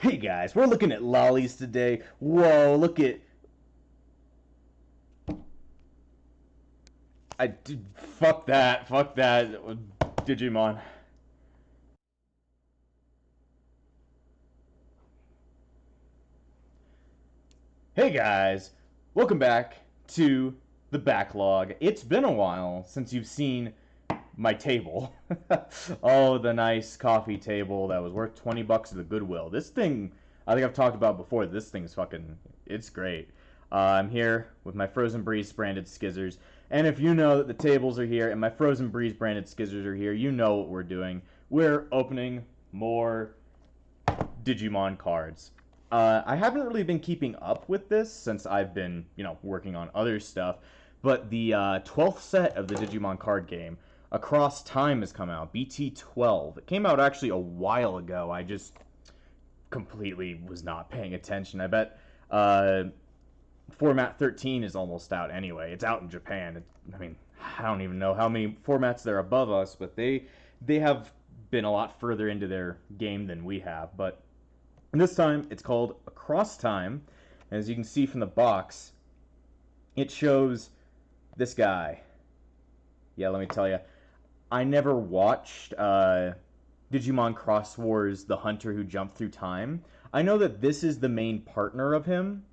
Hey guys, we're looking at lollies today. Whoa, look at... Fuck that. Fuck that. Digimon. Hey guys, welcome back to the backlog. It's been a while since you've seen my table. Oh, the nice coffee table that was worth 20 bucks at the Goodwill. This thing, I think I've talked about before, this thing's fucking, it's great. I'm here with my Frozen Breeze branded skizzers. And if you know that the tables are here and my Frozen Breeze branded skizzers are here, you know what we're doing. We're opening more Digimon cards. I haven't really been keeping up with this since I've been, working on other stuff. But the 12th set of the Digimon card game, Across Time, has come out. BT12. It came out actually a while ago. I just completely was not paying attention. I bet Format 13 is almost out anyway. It's out in Japan. I don't even know how many formats they're above us, but they have been a lot further into their game than we have. But this time, it's called Across Time. As you can see from the box, it shows this guy. Yeah, let me tell you, I never watched Digimon Xros Wars, The Hunter Who Jumped Through Time. I know that this is the main partner of him,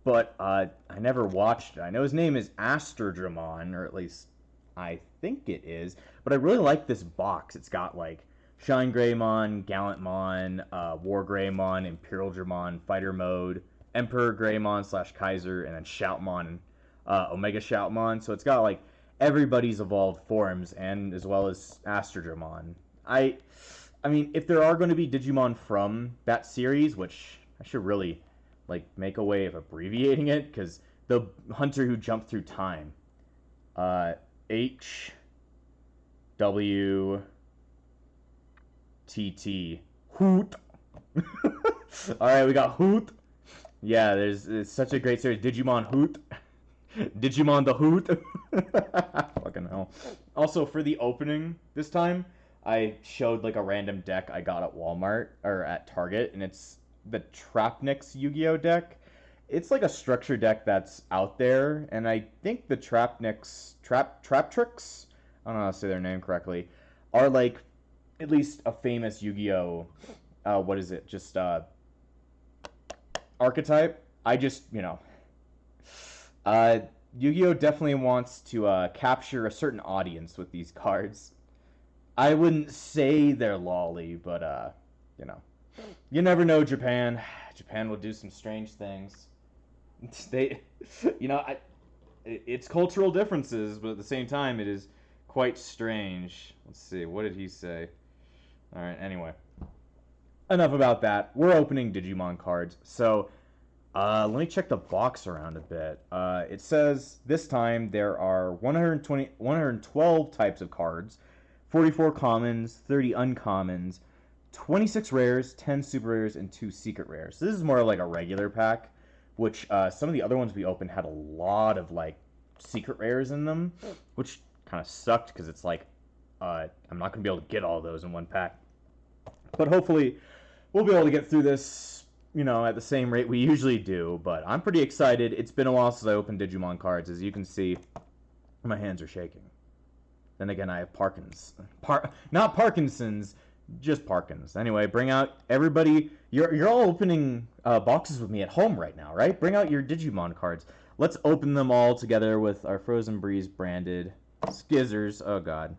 but I never watched it. I know his name is Astrodramon, or at least I think it is, but I really like this box. It's got like Shine Greymon, Gallantmon, War Greymon, Imperial Dramon, Fighter Mode, Emperor Greymon / Kaiser, and then Shoutmon, Omega Shoutmon. So it's got like everybody's evolved forms, and as well as Astrodramon. I mean, if there are going to be Digimon from that series, which I should really like make a way of abbreviating it, because the Hunter Who Jumped Through Time, H W TT Hoot. All right, we got Hoot. Yeah, it's such a great series. Digimon Hoot. Digimon the Hoot. Fucking hell. Also, for the opening this time, I showed like a random deck I got at Walmart or at Target, and it's the Trapnix Yu-Gi-Oh deck. It's like a structure deck that's out there, and I think the Trapnix Traptrix, I don't know how to say their name correctly, are like at least a famous Yu-Gi-Oh what is it? Just archetype. Yu-Gi-Oh definitely wants to capture a certain audience with these cards. I wouldn't say they're lolly, but you never know. Japan will do some strange things. They, it's cultural differences, but at the same time, it is quite strange. Let's see, what did he say? All right, anyway, enough about that. We're opening Digimon cards, so let me check the box around a bit. It says this time there are 112 types of cards, 44 commons, 30 uncommons, 26 rares, 10 super rares, and 2 secret rares. So this is more like a regular pack, which some of the other ones we opened had a lot of like secret rares in them, which kind of sucked because it's like I'm not going to be able to get all those in one pack. But hopefully we'll be able to get through this, at the same rate we usually do. But I'm pretty excited. It's been a while since I opened Digimon cards. As you can see, my hands are shaking. Then again, I have not Parkinson's, just Parkins. Anyway, bring out everybody. You're all opening boxes with me at home right now, right? Bring out your Digimon cards. Let's open them all together with our Frozen Breeze branded skizzers. Oh god,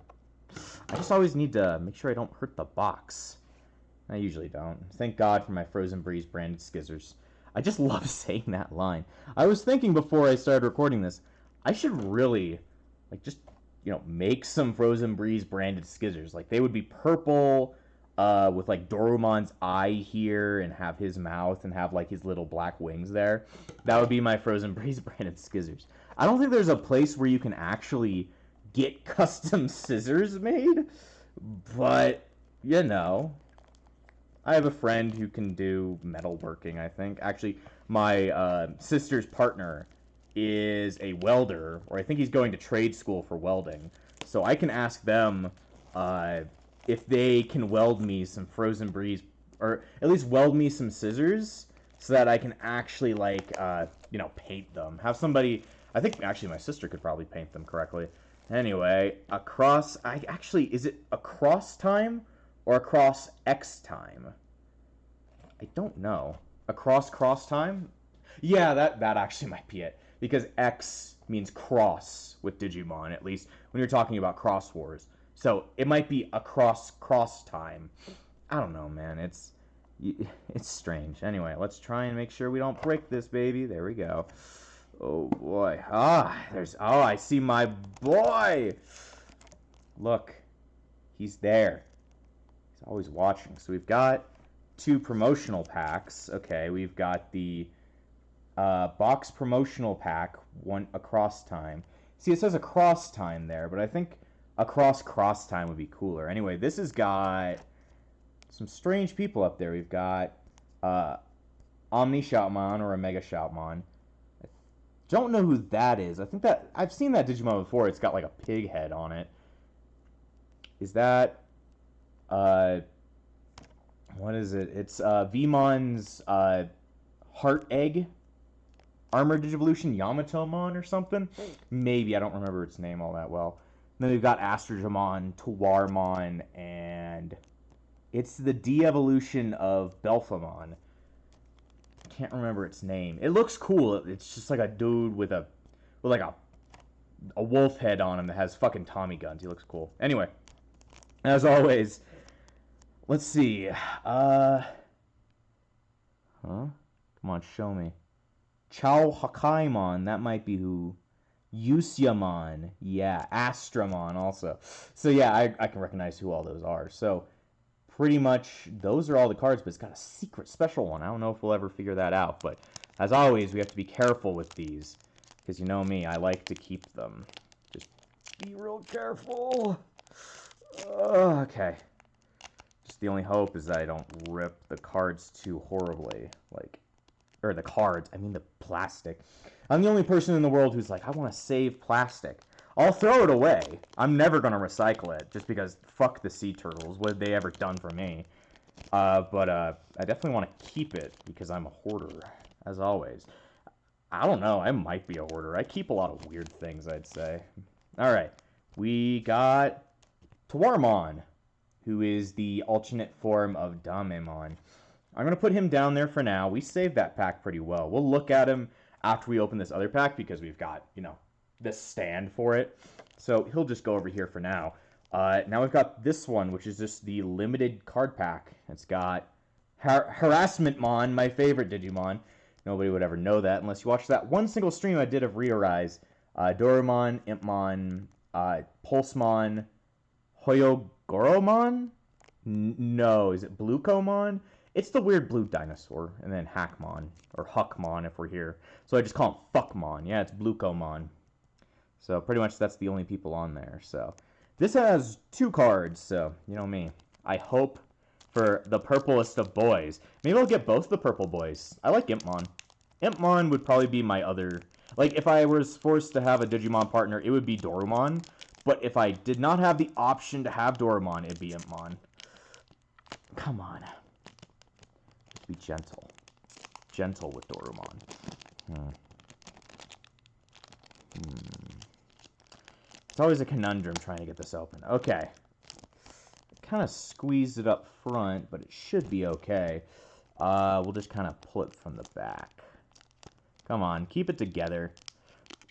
I just always need to make sure I don't hurt the box. I usually don't. Thank God for my Frozen Breeze branded skizzers. I just love saying that line. I was thinking before I started recording this, I should really just make some Frozen Breeze branded skizzers. Like they would be purple with like Dorumon's eye here and have his mouth and have like his little black wings there. That would be my Frozen Breeze branded skizzers. I don't think there's a place where you can actually get custom scissors made, but I have a friend who can do metalworking, I think. Actually, my sister's partner is a welder, or I think he's going to trade school for welding. So I can ask them if they can weld me some Frozen Breeze or at least weld me some scissors so that I can actually, like, you know, paint them. Have somebody, I think actually my sister could probably paint them correctly. Anyway, is it across time or across X time? I don't know. Across cross time? Yeah, that actually might be it. Because X means cross with Digimon, at least when you're talking about Xros Wars. So it might be across cross time. I don't know, man. It's strange. Anyway, let's try and make sure we don't break this baby. There we go. Oh boy. I see my boy. Look. He's there. He's always watching. So we've got 2 promotional packs. Okay, we've got the box promotional pack, one across time. See, it says across time there, but I think across cross time would be cooler. Anyway, this has got some strange people up there. We've got Omni Shoutmon or Omega Shoutmon. I don't know who that is. I think that I've seen that Digimon before. It's got like a pig head on it. Is that what is it? It's Vmon's Heart Egg Armored Digivolution Yamatomon or something? Maybe, I don't remember its name all that well. And then we've got Astrogimon, Tawarmon, and it's the de-evolution of Belphamon. Can't remember its name. It looks cool. It's just like a dude with like a wolf head on him that has fucking Tommy guns. He looks cool. Anyway, as always, let's see. Come on, show me. Chao Hakaimon, that might be who. Yusyamon, yeah. Astramon also. So yeah, I can recognize who all those are. So pretty much those are all the cards, but it's got a secret special one. I don't know if we'll ever figure that out, but as always, we have to be careful with these, because you know me, I like to keep them. Just be real careful. Okay. Just the only hope is that I don't rip the cards too horribly, like, or the cards, I mean the plastic. I'm the only person in the world who's like, I want to save plastic. I'll throw it away. I'm never going to recycle it, just because fuck the sea turtles. What have they ever done for me? But I definitely want to keep it, because I'm a hoarder, as always. I don't know, I might be a hoarder. I keep a lot of weird things, I'd say. Alright, we got Tawarmon, who is the alternate form of Damemon. I'm going to put him down there for now. We saved that pack pretty well. We'll look at him after we open this other pack, because we've got, you know, this stand for it. So he'll just go over here for now. Now we've got this one, which is just the limited card pack. It's got Harassmentmon, my favorite Digimon. Nobody would ever know that unless you watch that one single stream I did of Rearise. Dorumon, Impmon, Pulsemon, Hoyogoromon? No, is it Blucomon? It's the weird blue dinosaur, and then Hackmon, or Huckmon if we're here. So I just call him Fuckmon. Yeah, it's Blucomon. So pretty much that's the only people on there. So this has 2 cards, so you know me. I hope for the purplest of boys. Maybe I'll get both the purple boys. I like Impmon. Impmon would probably be my other... Like, if I was forced to have a Digimon partner, it would be Dorumon. But if I did not have the option to have Dorumon, it'd be Impmon. Come on. Be gentle. Gentle with Dorumon. It's always a conundrum trying to get this open. Okay. Kind of squeezed it up front, but it should be okay. We'll just kind of pull it from the back. Come on, keep it together.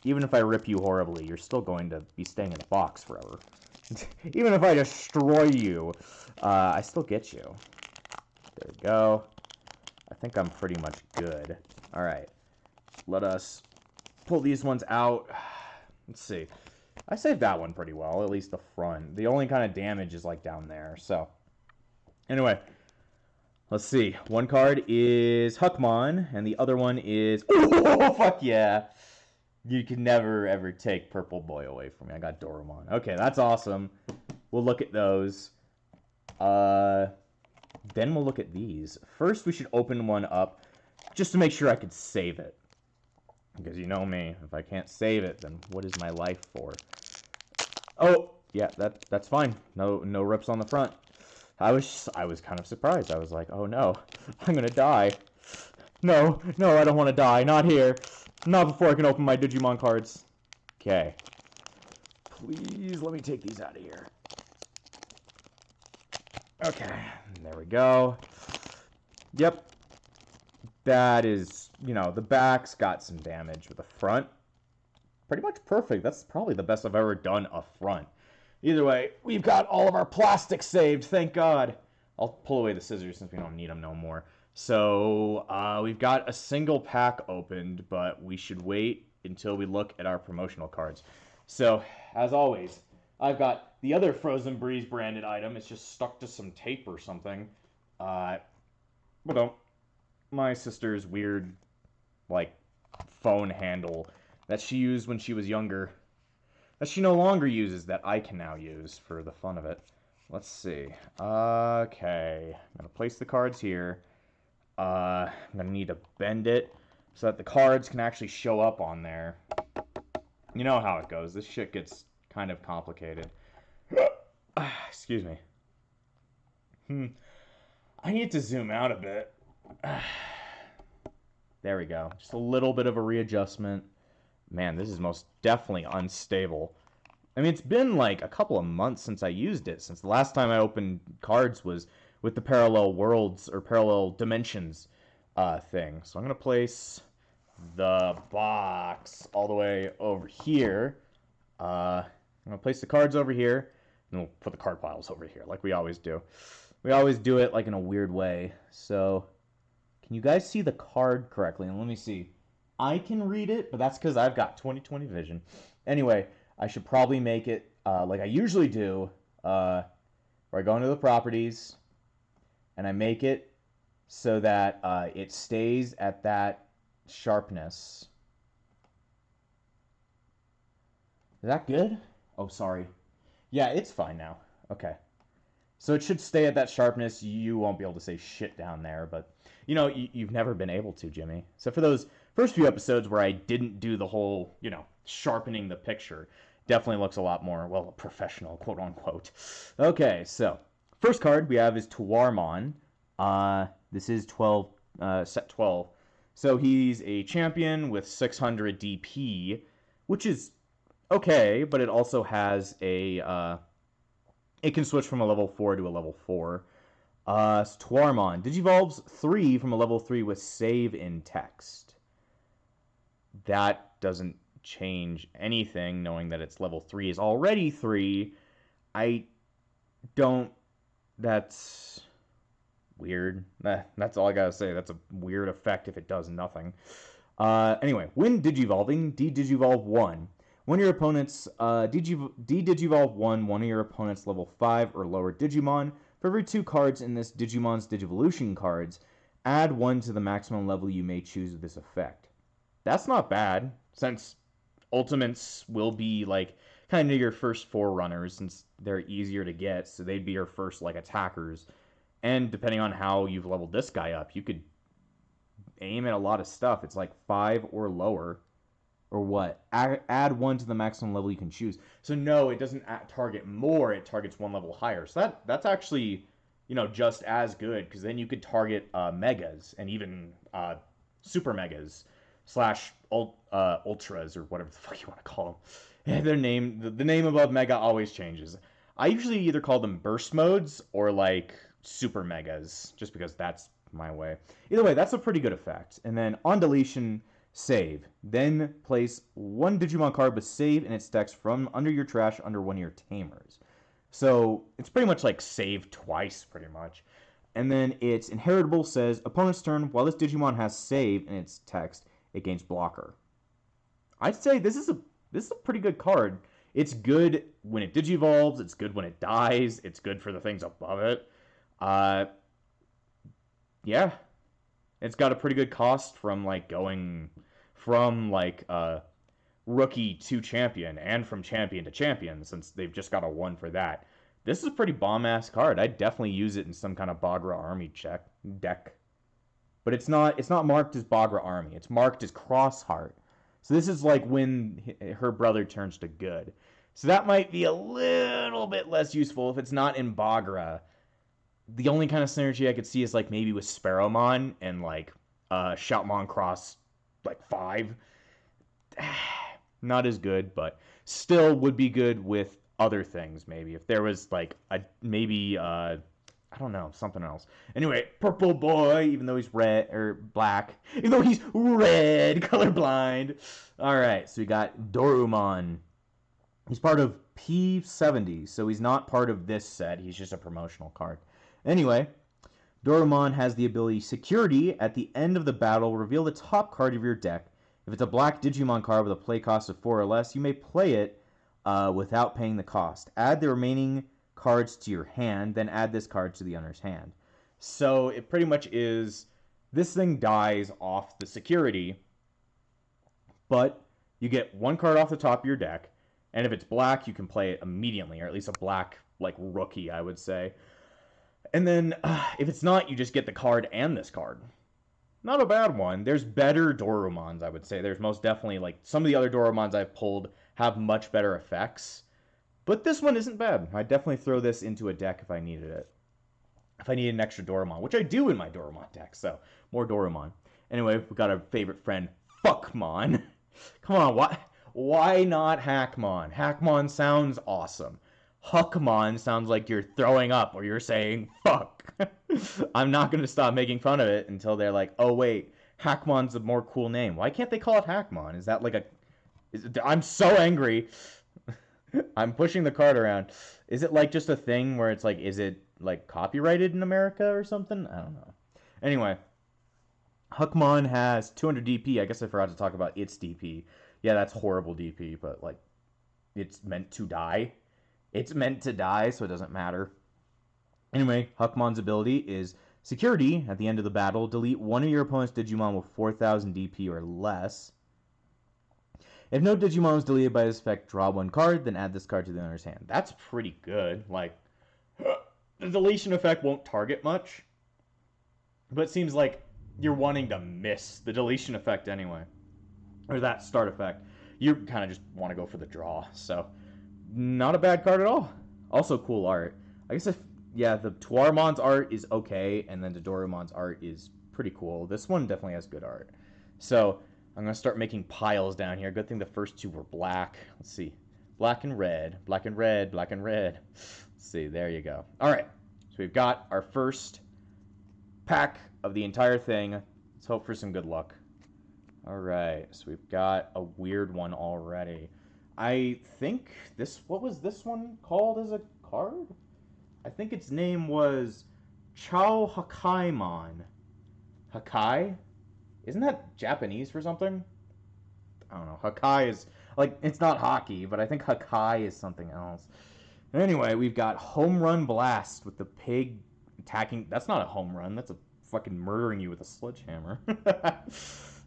Even if I rip you horribly, you're still going to be staying in the box forever. Even if I destroy you, I still get you. There we go. I think I'm pretty much good. Alright. Let us pull these ones out. Let's see. I saved that one pretty well, at least the front. The only kind of damage is like down there, so. Anyway. Let's see. One card is Huckmon, and the other one is... Oh, fuck yeah! You can never, ever take Purple Boy away from me. I got Dorumon. Okay, that's awesome. We'll look at those. Then we'll look at these. First, we should open one up just to make sure I could save it. Because you know me. If I can't save it, then what is my life for? Oh, yeah, that's fine. No rips on the front. I was kind of surprised. I was like, oh no, I'm gonna die. No, no, I don't want to die. Not here. Not before I can open my Digimon cards. Okay. Please let me take these out of here. Okay, there we go. Yep. That is, the back's got some damage, but the front, pretty much perfect. That's probably the best I've ever done a front. Either way, we've got all of our plastic saved, thank God. I'll pull away the scissors since we don't need them no more. So, we've got a single pack opened, but we should wait until we look at our promotional cards. So, as always, I've got the other Frozen Breeze branded item. It's just stuck to some tape or something. My sister's weird, phone handle that she used when she was younger, that she no longer uses, that I can now use for the fun of it. Let's see. Okay. I'm going to place the cards here. I'm going to need to bend it so that the cards can actually show up on there. You know how it goes. This shit gets kind of complicated. Excuse me. I need to zoom out a bit. There we go. Just a little bit of a readjustment. Man, this is most definitely unstable. I mean, it's been like a couple of months since I used it, since the last time I opened cards was with the parallel worlds or parallel dimensions thing. So I'm going to place the box all the way over here. I'm going to place the cards over here, and we'll put the card piles over here, like we always do. We always do it like in a weird way. So, can you guys see the card correctly? And let me see. I can read it, but that's because I've got 20/20 vision. Anyway, I should probably make it like I usually do, where I go into the properties, and I make it so that it stays at that sharpness. Is that good? Oh, sorry. Yeah, it's fine now. Okay. So it should stay at that sharpness. You won't be able to say shit down there, but you've never been able to, Jimmy. So for those first few episodes where I didn't do the whole, sharpening the picture, definitely looks a lot more, well, professional, quote unquote. Okay, so first card we have is Tuarmon. This is 12, set 12. So he's a champion with 600 DP, which is okay, but it also has a, it can switch from a level 4 to a level 4. Tuarmon Digivolves 3 from a level 3 with save in text. That doesn't change anything, knowing that its level 3 is already 3. That's weird. That's all I gotta say. That's a weird effect if it does nothing. Anyway, when Digivolving, D-Digivolve 1. When your opponents D-Digivolve 1 of your opponent's level 5 or lower Digimon, for every 2 cards in this Digimon's Digivolution cards, add 1 to the maximum level you may choose with this effect. That's not bad, since Ultimates will be kind of your first forerunners, since they're easier to get, so they'd be your first attackers. And depending on how you've leveled this guy up, you could aim at a lot of stuff. It's 5 or lower. Or what? Add 1 to the maximum level you can choose. So no, it doesn't target more, it targets 1 level higher. So that's actually, just as good, because then you could target megas and even super megas / ultras, or whatever the fuck you want to call them. Their name, the name above mega always changes. I usually either call them burst modes or super megas, just because that's my way. Either way, that's a pretty good effect. And then on deletion, save. Then place 1 Digimon card with save in its text from under your trash under one of your tamers. So it's pretty much like save twice, pretty much. And then its inheritable says, opponent's turn, while this Digimon has save in its text, it gains blocker. I'd say this is a pretty good card. It's good when it digivolves, it's good when it dies, it's good for the things above it. Yeah. It's got a pretty good cost from going from rookie to champion and from champion to champion, since they've just got a 1 for that. This is a pretty bomb-ass card. I'd definitely use it in some kind of Bagra army deck. But it's not marked as Bagra army. It's marked as Crossheart. So this is when her brother turns to good. So that might be a little bit less useful if it's not in Bagra. The only kind of synergy I could see is like maybe with Sparrowmon and like Shoutmon Cross like 5. Not as good, but still would be good with other things maybe. If there was like a maybe I don't know, something else. Anyway, Purple Boy, even though he's red or black, even though he's red, colorblind. All right, so we got Dorumon. He's part of P70, so he's not part of this set. He's just a promotional card. Anyway, Dorumon has the ability Security. At the end of the battle, reveal the top card of your deck. If it's a black Digimon card with a play cost of 4 or less, you may play it without paying the cost. Add the remaining cards to your hand, then add this card to the owner's hand. So it pretty much is, this thing dies off the Security, but you get one card off the top of your deck, and if it's black, you can play it immediately, or at least a black, like, rookie, I would say. And then, if it's not, you just get the card and this card. Not a bad one. There's better Dorumons, I would say. There's most definitely, like, some of the other Dorumons I've pulled have much better effects. But this one isn't bad. I'd definitely throw this into a deck if I needed it. If I needed an extra Dorumon, which I do in my Dorumon deck, so more Dorumon. Anyway, we got our favorite friend, Fuckmon. Come on, why not Hackmon? Hackmon sounds awesome. Huckmon sounds like you're throwing up or you're saying fuck. I'm not going to stop making fun of it until they're like, oh wait, Hackmon's a more cool name. Why can't they call it Hackmon? Is that like a... I'm so angry. I'm pushing the card around. Is it like just a thing where it's like, is it like copyrighted in America or something? I don't know. Anyway, Huckmon has 200 DP. I guess I forgot to talk about its DP. Yeah, that's horrible DP, but like, it's meant to die. It's meant to die, so it doesn't matter. Anyway, Huckmon's ability is Security. At the end of the battle, delete one of your opponent's Digimon with 4,000 DP or less. If no Digimon is deleted by this effect, draw one card, then add this card to the owner's hand. That's pretty good. Like, the deletion effect won't target much, but it seems like you're wanting to miss the deletion effect anyway. Or that start effect. You kind of just want to go for the draw, so not a bad card at all. Also cool art. I guess the Tuaramon's art is okay, and then the Dorumon's art is pretty cool. This one definitely has good art. So I'm going to start making piles down here. Good thing the first two were black. Let's see. Black and red, black and red, black and red. Let's see, there you go. All right, so we've got our first pack of the entire thing. Let's hope for some good luck. All right, so we've got a weird one already. I think what was this one called as a card? I think its name was Chao Hakaimon. Hakai? Isn't that Japanese for something? I don't know. Hakai is, like, it's not hockey, but I think Hakai is something else. Anyway, we've got Home Run Blast with the pig attacking. That's not a home run. That's a fucking murdering you with a sledgehammer.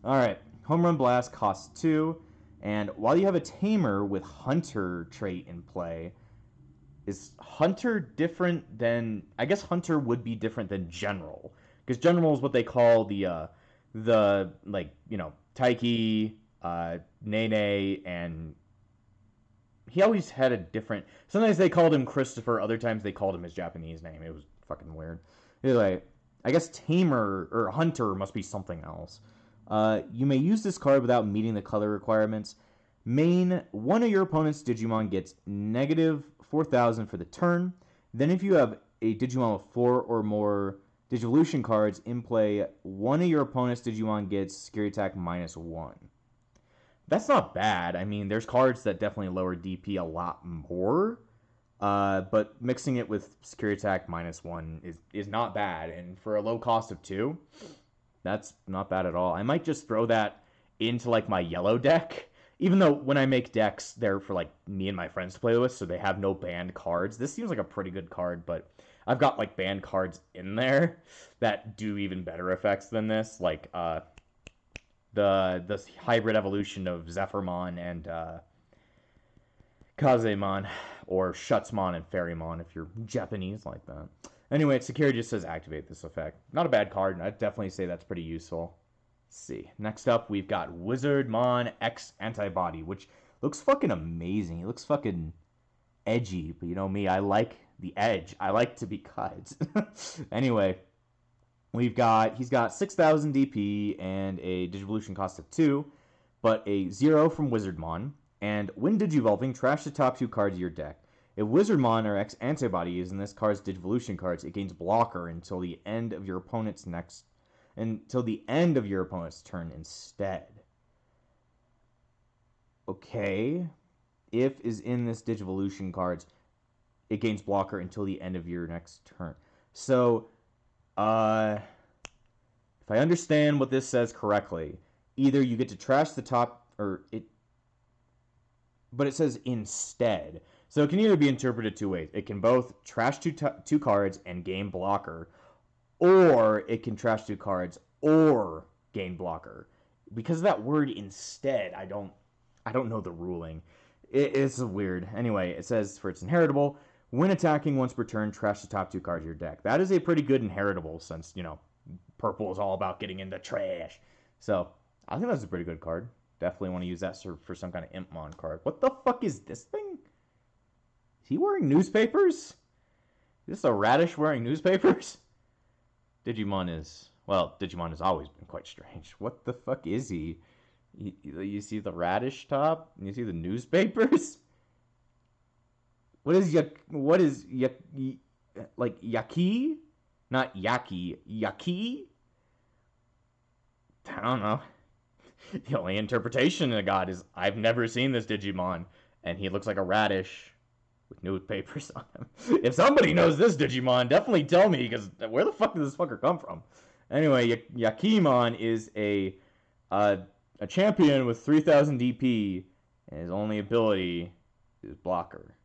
Alright. Home Run Blast costs 2. And while you have a Tamer with Hunter trait in play, is Hunter different than... I guess Hunter would be different than General. Because General is what they call the like, you know, Taiki, Nene, and... He always had a different... Sometimes they called him Christopher, other times they called him his Japanese name. It was fucking weird. Anyway, I guess Tamer, or Hunter, must be something else. You may use this card without meeting the color requirements. Main, one of your opponent's Digimon gets negative 4,000 for the turn. Then if you have a Digimon with 4 or more Digivolution cards in play, one of your opponent's Digimon gets Security Attack -1. That's not bad. I mean, there's cards that definitely lower DP a lot more. But mixing it with Security Attack -1 is not bad. And for a low cost of 2... that's not bad at all. I might just throw that into, like, my yellow deck. Even though when I make decks, they're for, like, me and my friends to play with, so they have no banned cards. This seems like a pretty good card, but I've got, like, banned cards in there that do even better effects than this. Like, the hybrid evolution of Zephyrmon and, Kazemon, or Shutsmon and Ferrymon, if you're Japanese like that. Anyway, Security just says activate this effect. Not a bad card, and I'd definitely say that's pretty useful. Let's see. Next up, we've got Wizardmon X Antibody, which looks fucking amazing. It looks fucking edgy, but you know me, I like the edge. I like to be cut. Anyway, he's got 6,000 DP and a Digivolution cost of 2, but a 0 from Wizardmon. And when Digivolving, trash the top 2 cards of your deck. If Wizardmon or X Antibody is in this card's Digivolution cards, it gains blocker until the end of your opponent's turn instead. Okay. If is in this Digivolution cards, it gains blocker until the end of your next turn. So, if I understand what this says correctly, either you get to trash the top, but it says instead. So it can either be interpreted 2 ways. It can both trash 2 cards and gain blocker, or it can trash 2 cards or gain blocker. Because of that word instead, I don't know the ruling. It's weird. Anyway, it says for its inheritable, when attacking once per turn, trash the top 2 cards of your deck. That is a pretty good inheritable since, purple is all about getting into trash. So, I think that's a pretty good card. Definitely want to use that for some kind of Impmon card. What the fuck is this thing? Is he wearing newspapers? Is this a radish wearing newspapers? Digimon has always been quite strange. What the fuck is he? You see the radish top? And you see the newspapers? What is like yaki? Not yaki. Yaki? I don't know. The only interpretation of God is I've never seen this Digimon, and he looks like a radish with newspapers on him. If somebody knows this Digimon, definitely tell me, because where the fuck did this fucker come from? Anyway, Yakimon is a champion with 3,000 DP, and his only ability is blocker.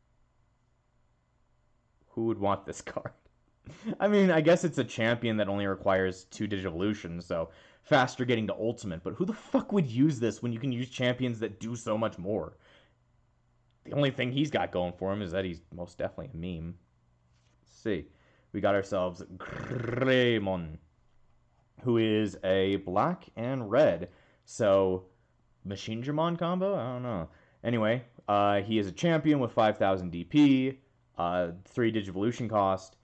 Who would want this card? I mean, I guess it's a champion that only requires 2 Digivolutions, so faster getting to ultimate, but who the fuck would use this when you can use champions that do so much more? The only thing he's got going for him is that he's most definitely a meme. Let's see. We got ourselves Greymon, who is a black and red. So, Machine Dramon combo? I don't know. Anyway, he is a champion with 5,000 DP, 3 Digivolution cost.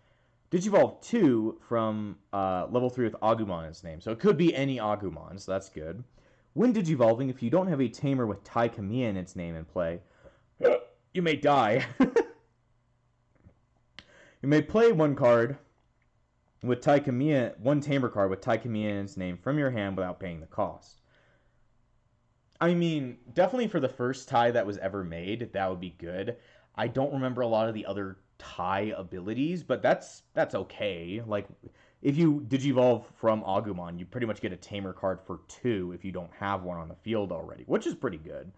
Digivolve 2 from level 3 with Agumon in its name. So it could be any Agumon, so that's good. When Digivolving, if you don't have a Tamer with Tai Kamiya in its name in play, you may die. You may play one card with Tai Kamiya, one Tamer card with Tai Kamiya in its name from your hand without paying the cost. I mean, definitely for the first Tai that was ever made, that would be good. I don't remember a lot of the other Tai abilities, but that's okay. Like, if you Digivolve from Agumon, you pretty much get a Tamer card for 2 if you don't have one on the field already, which is pretty good.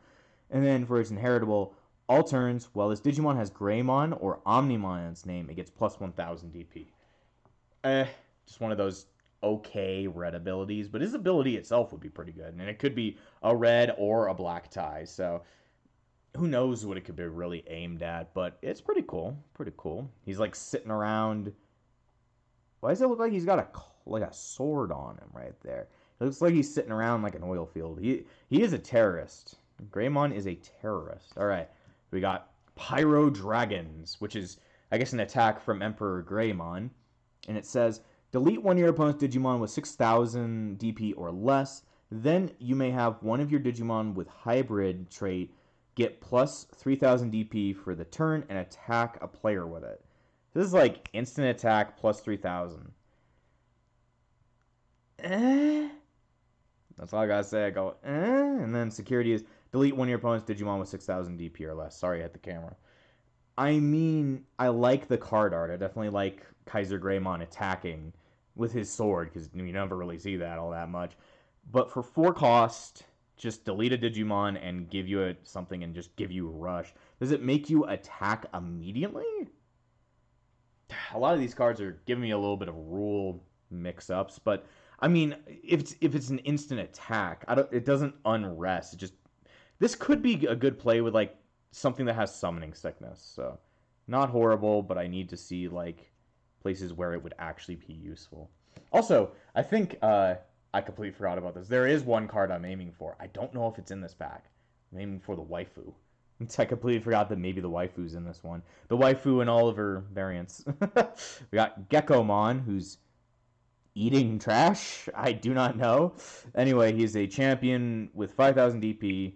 And then for its inheritable, all turns, while this Digimon has Greymon or Omnimon in its name, it gets plus 1,000 DP. Just one of those okay red abilities, but his ability itself would be pretty good, and it could be a red or a black Tai, so who knows what it could be really aimed at, but it's pretty cool. Pretty cool. He's like sitting around. Why does it look like he's got a sword on him right there? It looks like he's sitting around like an oil field. He is a terrorist. Greymon is a terrorist. All right. We got Pyro Dragons, which is, I guess, an attack from Emperor Greymon. And it says, delete one of your opponent's Digimon with 6,000 DP or less. Then you may have one of your Digimon with hybrid trait get plus 3,000 DP for the turn and attack a player with it. This is like instant attack plus 3,000. That's all I gotta say. I go, and then security is delete one of your opponent's Digimon with 6,000 DP or less. Sorry, I hit the camera. I mean, I like the card art. I definitely like Kaiser Greymon attacking with his sword, because you never really see that all that much. But for 4 cost, just delete a Digimon and give you something and just give you a rush. Does it make you attack immediately? A lot of these cards are giving me a little bit of rule mix-ups, but I mean, if it's an instant attack, it doesn't unrest. This could be a good play with like something that has summoning sickness. So not horrible, but I need to see like places where it would actually be useful. Also, I think I completely forgot about this. There is one card I'm aiming for. I don't know if it's in this pack. I'm aiming for the waifu. I completely forgot that maybe the waifu's in this one. The waifu and all of her variants. We got Gekomon, who's eating trash. I do not know. Anyway, he's a champion with 5,000 DP,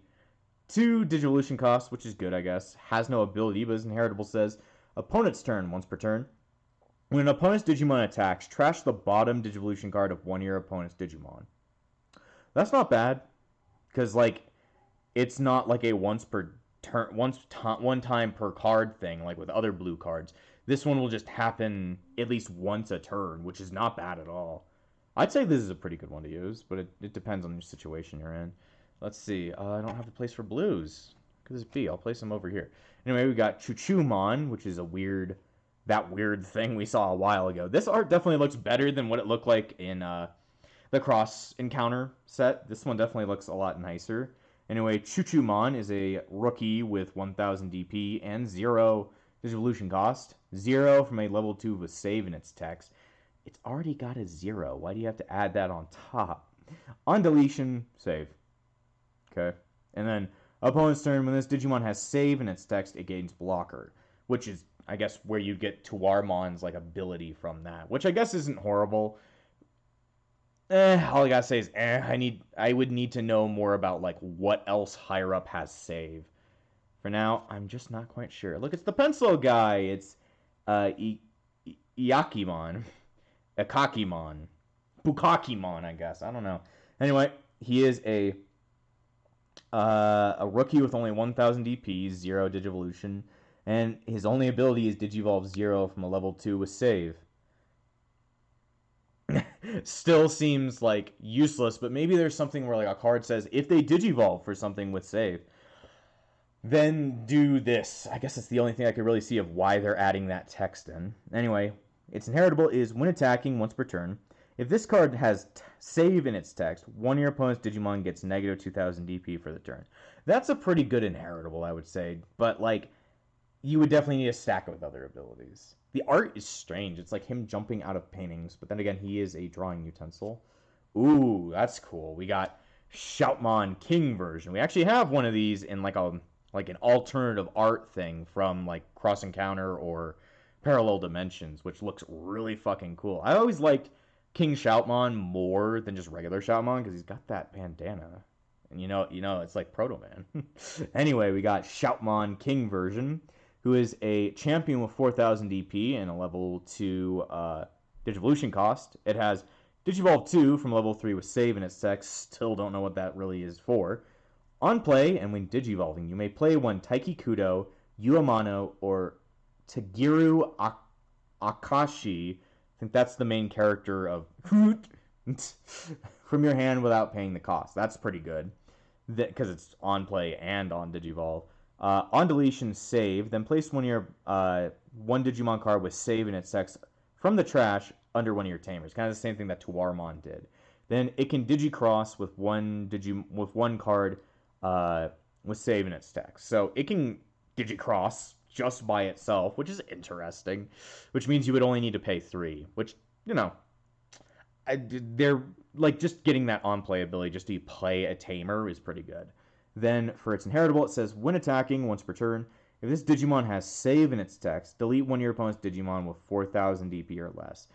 2 Digivolution cost, which is good, I guess. Has no ability, but his inheritable says opponent's turn once per turn. When an opponent's Digimon attacks, trash the bottom Digivolution card of one of your opponent's Digimon. That's not bad, because like it's not like a once per turn, one time per card thing like with other blue cards. This one will just happen at least once a turn, which is not bad at all. I'd say this is a pretty good one to use, but it depends on your situation you're in. Let's see. I don't have a place for blues. Could this be? I'll place them over here. Anyway, we got Chuchumon, which is that weird thing we saw a while ago. This art definitely looks better than what it looked like in the Cross Encounter set. This one definitely looks a lot nicer. Anyway, Chuchumon is a rookie with 1,000 DP and 0 Digivolution cost. 0 from a level 2 with save in its text. It's already got a 0. Why do you have to add that on top? On deletion, save. Okay. And then, opponent's turn, when this Digimon has save in its text, it gains blocker. Which is, I guess, where you get Tuarmon's like ability from that. Which I guess isn't horrible. All I gotta say is I would need to know more about like what else higher up has save. For now, I'm just not quite sure. Look, it's the pencil guy. It's Iakimon. Akakimon. Bukakimon, I guess. I don't know. Anyway, he is a rookie with only 1,000 DP, 0 Digivolution, and his only ability is Digivolve 0 from a level 2 with save. Still seems like useless, but maybe there's something where like a card says if they Digivolve for something with save, then do this. I guess it's the only thing I could really see of why they're adding that text in. Anyway, its inheritable is when attacking once per turn. If this card has save in its text, one of your opponent's Digimon gets negative 2,000 DP for the turn. That's a pretty good inheritable, I would say, but like you would definitely need to stack it with other abilities. The art is strange. It's like him jumping out of paintings, but then again, he is a drawing utensil. Ooh, that's cool. We got Shoutmon King version. We actually have one of these in like an alternative art thing from like Cross Encounter or Parallel Dimensions, which looks really fucking cool. I always liked King Shoutmon more than just regular Shoutmon because he's got that bandana. And you know, it's like Proto Man. Anyway, we got Shoutmon King version, who is a champion with 4,000 DP and a level 2 Digivolution cost. It has Digivolve 2 from level 3 with save in its text. Still don't know what that really is for. On play, and when Digivolving, you may play one Taiki Kudo, Uemano, or Tagiru Akashi. I think that's the main character of from your hand without paying the cost. That's pretty good because it's on play and on Digivolve. On deletion, save. Then place one of your one Digimon card with save in its text from the trash under one of your tamers. Kind of the same thing that Tuarmon did. Then it can Digicross with one card with save in its text. So it can Digicross just by itself, which is interesting. Which means you would only need to pay 3. Which, you know, they're like just getting that on play ability just to play a tamer is pretty good. Then, for its inheritable, it says, when attacking once per turn, if this Digimon has save in its text, delete one of your opponent's Digimon with 4,000 DP or less.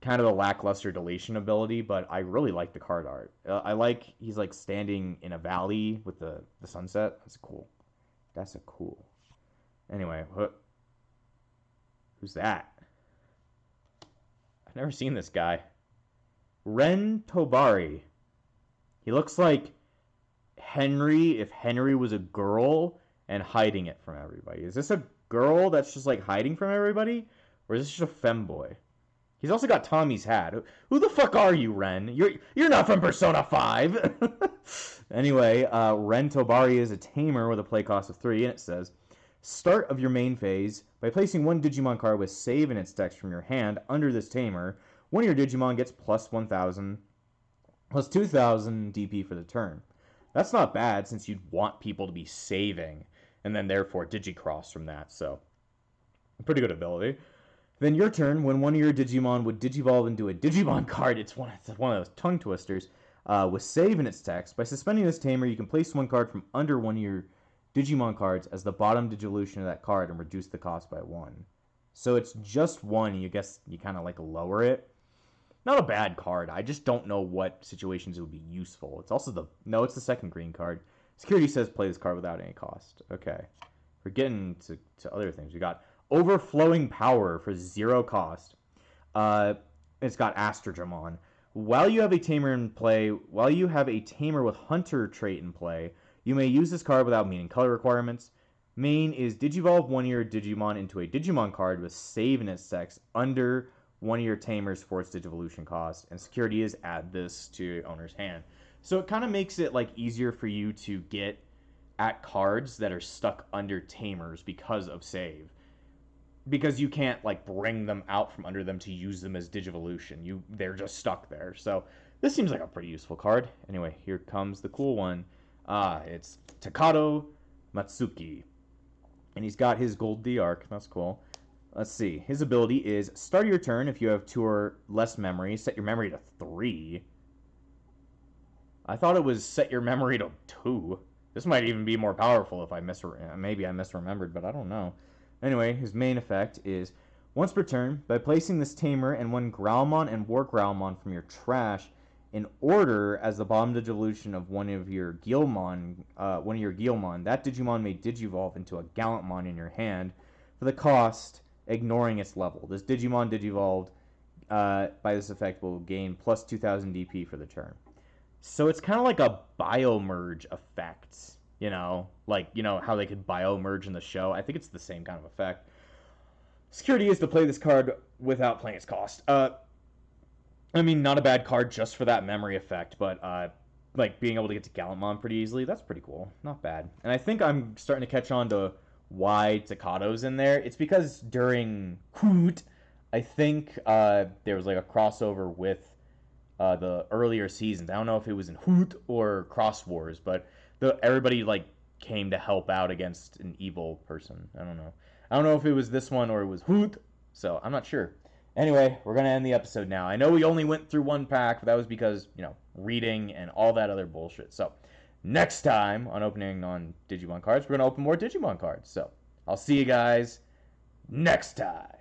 Kind of a lackluster deletion ability, but I really like the card art. I like, he's like standing in a valley with the sunset. That's cool. That's a cool. Anyway, who's that? I've never seen this guy. Ren Tobari. He looks like Henry if Henry was a girl and hiding it from everybody. Is this a girl that's just like hiding from everybody? Or is this just a femboy? He's also got Tommy's hat. Who the fuck are you, Ren? You're not from Persona 5! Anyway, Ren Tobari is a tamer with a play cost of 3, and it says, start of your main phase, by placing one Digimon card with save in its text from your hand under this tamer, one of your Digimon gets plus 1,000, plus 2,000 DP for the turn. That's not bad, since you'd want people to be saving, and then therefore Digicross from that, so pretty good ability. Then your turn, when one of your Digimon would Digivolve into a Digimon card, it's one of those tongue twisters, with save in its text. By suspending this tamer, you can place one card from under one of your Digimon cards as the bottom Digivolution of that card and reduce the cost by 1. So it's just 1, you guess you kind of like lower it. Not a bad card. I just don't know what situations it would be useful. It's also the... No, it's the second green card. Security says play this card without any cost. Okay. We're getting to other things. We got Overflowing Power for 0 cost. It's got Astrogramon. While you have a tamer in play, while you have a tamer with Hunter trait in play, you may use this card without meeting color requirements. Main is Digivolve one of your Digimon into a Digimon card with save in its sex under one of your tamers for its Digivolution cost, and security is add this to your owner's hand. So it kind of makes it like easier for you to get at cards that are stuck under tamers because of save. Because you can't like bring them out from under them to use them as Digivolution. They're just stuck there. So this seems like a pretty useful card. Anyway, here comes the cool one. It's Takato Matsuki. And he's got his gold D arc. That's cool. Let's see. His ability is start your turn if you have 2 or less memory. Set your memory to 3. I thought it was set your memory to 2. This might even be more powerful if maybe I misremembered, but I don't know. Anyway, his main effect is once per turn, by placing this tamer and 1 Growlmon and War Growlmon from your trash in order as the bottom Digivolution of one of your Guilmon, that Digimon may Digivolve into a Gallantmon in your hand for the cost, ignoring its level. This Digimon Digivolved by this effect will gain plus 2000 DP for the turn. So it's kind of like a Biomerge effect, like, how they could Biomerge in the show. I think it's the same kind of effect. Security is to play this card without playing its cost. I mean, not a bad card just for that memory effect, but like being able to get to Gallantmon pretty easily, that's pretty cool. Not bad. And I think I'm starting to catch on to why Takato's in there. It's because during Hoot, I think there was like a crossover with the earlier seasons. I don't know if it was in Hoot or Xros Wars, but everybody like came to help out against an evil person. I don't know if it was this one or it was Hoot, so I'm not sure. Anyway, we're gonna end the episode now. I know we only went through 1 pack, but that was because reading and all that other bullshit. So next time on opening on Digimon cards, we're gonna open more Digimon cards. So I'll see you guys next time.